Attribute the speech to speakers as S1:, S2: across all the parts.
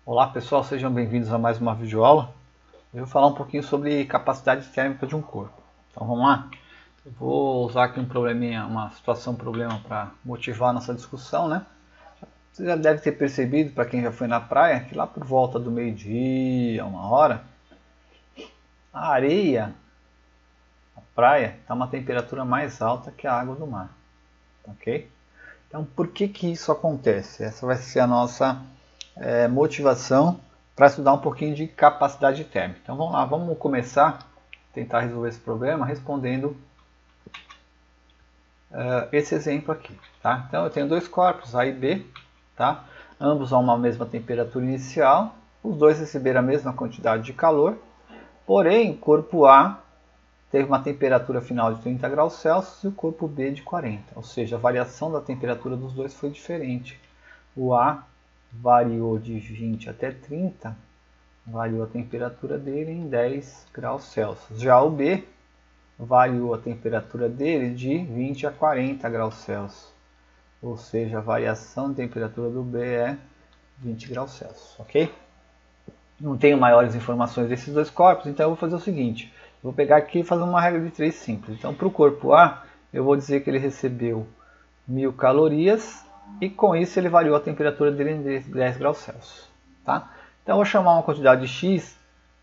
S1: Olá pessoal, sejam bem-vindos a mais uma videoaula. Eu vou falar um pouquinho sobre capacidade térmica de um corpo. Então vamos lá. Eu vou usar aqui um probleminha, uma situação problema para motivar a nossa discussão, né? Você já deve ter percebido, para quem já foi na praia, que lá por volta do meio-dia, 1 hora, a areia, a praia, está uma temperatura mais alta que a água do mar, ok? Então por que isso acontece? Essa vai ser a nossa motivação para estudar um pouquinho de capacidade térmica. Então vamos lá, vamos começar a tentar resolver esse problema respondendo esse exemplo aqui. Tá? Então eu tenho dois corpos, A e B, tá? Ambos a uma mesma temperatura inicial, os dois receberam a mesma quantidade de calor, porém o corpo A teve uma temperatura final de 30 graus Celsius e o corpo B de 40, ou seja, a variação da temperatura dos dois foi diferente. O A variou de 20 até 30, variou a temperatura dele em 10 graus Celsius. Já o B variou a temperatura dele de 20 a 40 graus Celsius. Ou seja, a variação de temperatura do B é 20 graus Celsius, ok? Não tenho maiores informações desses dois corpos, então eu vou fazer o seguinte. Eu vou pegar aqui e fazer uma regra de 3 simples. Então, para o corpo A, eu vou dizer que ele recebeu 1000 calorias e com isso ele variou a temperatura dele em 10 graus Celsius. Tá? Então eu vou chamar uma quantidade x,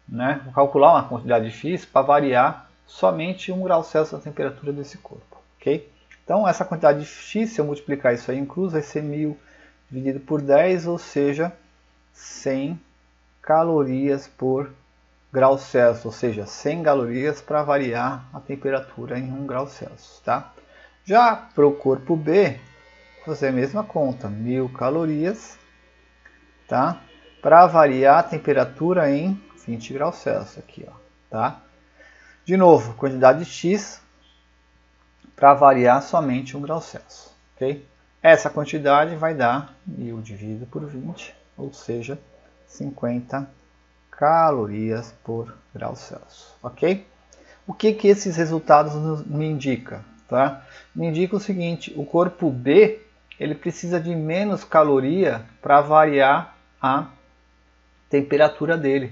S1: né? Vou calcular uma quantidade x para variar somente 1 grau Celsius a temperatura desse corpo. Okay? Então essa quantidade x, se eu multiplicar isso aí em cruz, vai ser 1000 dividido por 10, ou seja, 100 calorias por grau Celsius, ou seja, 100 calorias para variar a temperatura em 1 grau Celsius. Tá? Já para o corpo B, fazer a mesma conta, 1000 calorias, tá? Para variar a temperatura em 20 graus Celsius aqui, ó, tá? De novo, quantidade x para variar somente 1 grau Celsius, ok? Essa quantidade vai dar 1000 dividido por 20, ou seja, 50 calorias por grau Celsius, ok? O que esses resultados me indicam? Tá? Me indica o seguinte, o corpo B ele precisa de menos caloria para variar a temperatura dele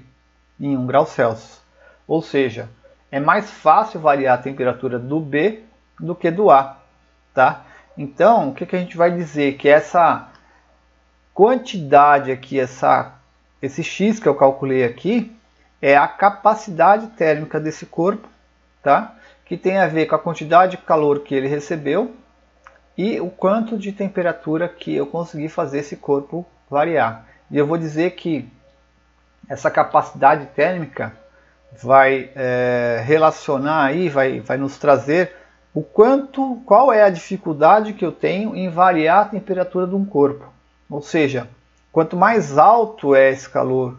S1: em 1 grau Celsius. Ou seja, é mais fácil variar a temperatura do B do que do A. Tá? Então, o que a gente vai dizer? Que essa quantidade aqui, esse X que eu calculei aqui, é a capacidade térmica desse corpo, tá? Que tem a ver com a quantidade de calor que ele recebeu e o quanto de temperatura que eu consegui fazer esse corpo variar. E eu vou dizer que essa capacidade térmica vai relacionar aí, vai nos trazer qual é a dificuldade que eu tenho em variar a temperatura de um corpo. Ou seja, quanto mais alto é esse calor,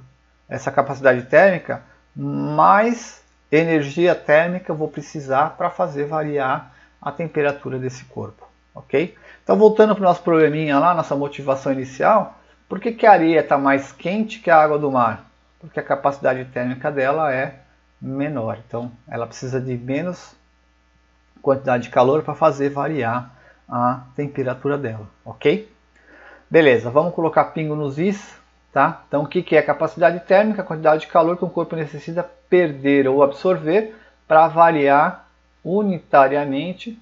S1: essa capacidade térmica, mais energia térmica eu vou precisar para fazer variar a temperatura desse corpo. Ok? Então, voltando para o nosso probleminha lá, nossa motivação inicial, por que a areia está mais quente que a água do mar? Porque a capacidade térmica dela é menor. Então, ela precisa de menos quantidade de calor para fazer variar a temperatura dela. Ok? Beleza, vamos colocar pingo nos is. Tá? Então, o que é a capacidade térmica? A quantidade de calor que um corpo necessita perder ou absorver para variar unitariamente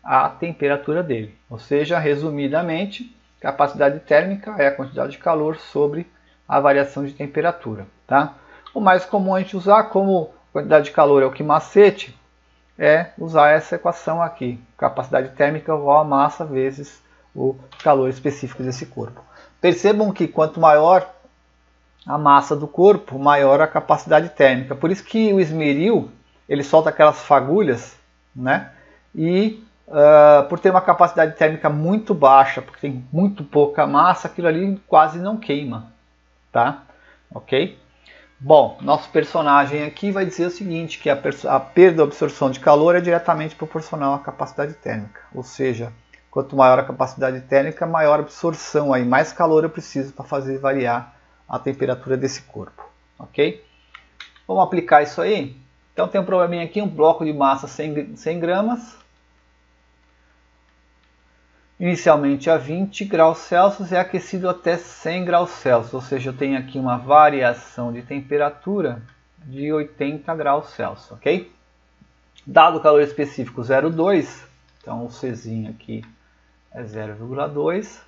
S1: a temperatura dele. Ou seja, resumidamente, capacidade térmica é a quantidade de calor sobre a variação de temperatura. Tá? O mais comum a gente usar, como quantidade de calor é o que macete, é usar essa equação aqui. Capacidade térmica igual a massa vezes o calor específico desse corpo. Percebam que quanto maior a massa do corpo, maior a capacidade térmica. Por isso que o esmeril ele solta aquelas fagulhas, né? E por ter uma capacidade térmica muito baixa, porque tem muito pouca massa, aquilo ali quase não queima, tá? Ok? Bom, nosso personagem aqui vai dizer o seguinte, que a perda ou absorção de calor é diretamente proporcional à capacidade térmica. Ou seja, quanto maior a capacidade térmica, maior a absorção, aí mais calor eu preciso para fazer variar a temperatura desse corpo. Ok? Vamos aplicar isso aí? Então tem um probleminha aqui, um bloco de massa 100 gramas. inicialmente a 20 graus Celsius e é aquecido até 100 graus Celsius, ou seja, eu tenho aqui uma variação de temperatura de 80 graus Celsius, ok? Dado o calor específico 0,2, então o Czinho aqui é 0,2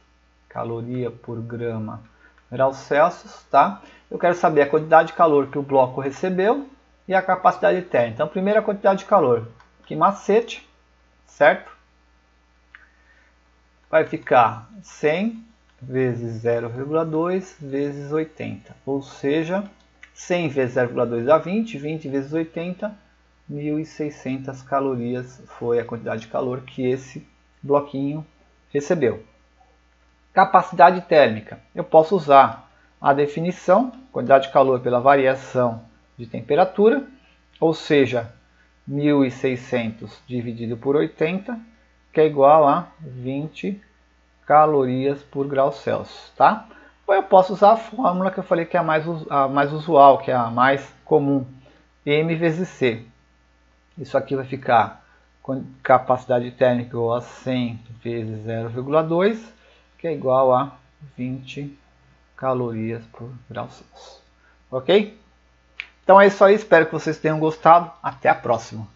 S1: caloria por grama graus Celsius, tá? Eu quero saber a quantidade de calor que o bloco recebeu e a capacidade térmica. Então, primeiro a quantidade de calor, que macete, certo? Vai ficar 100 vezes 0,2 vezes 80, ou seja, 100 vezes 0,2 dá 20, 20 vezes 80, 1.600 calorias foi a quantidade de calor que esse bloquinho recebeu. Capacidade térmica. Eu posso usar a definição, quantidade de calor pela variação de temperatura, ou seja, 1.600 dividido por 80, que é igual a 20 calorias por grau Celsius, tá? Ou eu posso usar a fórmula que eu falei que é a mais usual, que é a mais comum, M vezes C. Isso aqui vai ficar com capacidade térmica igual a 100 vezes 0,2, que é igual a 20 calorias por grau Celsius. Ok? Então é isso aí, espero que vocês tenham gostado. Até a próxima!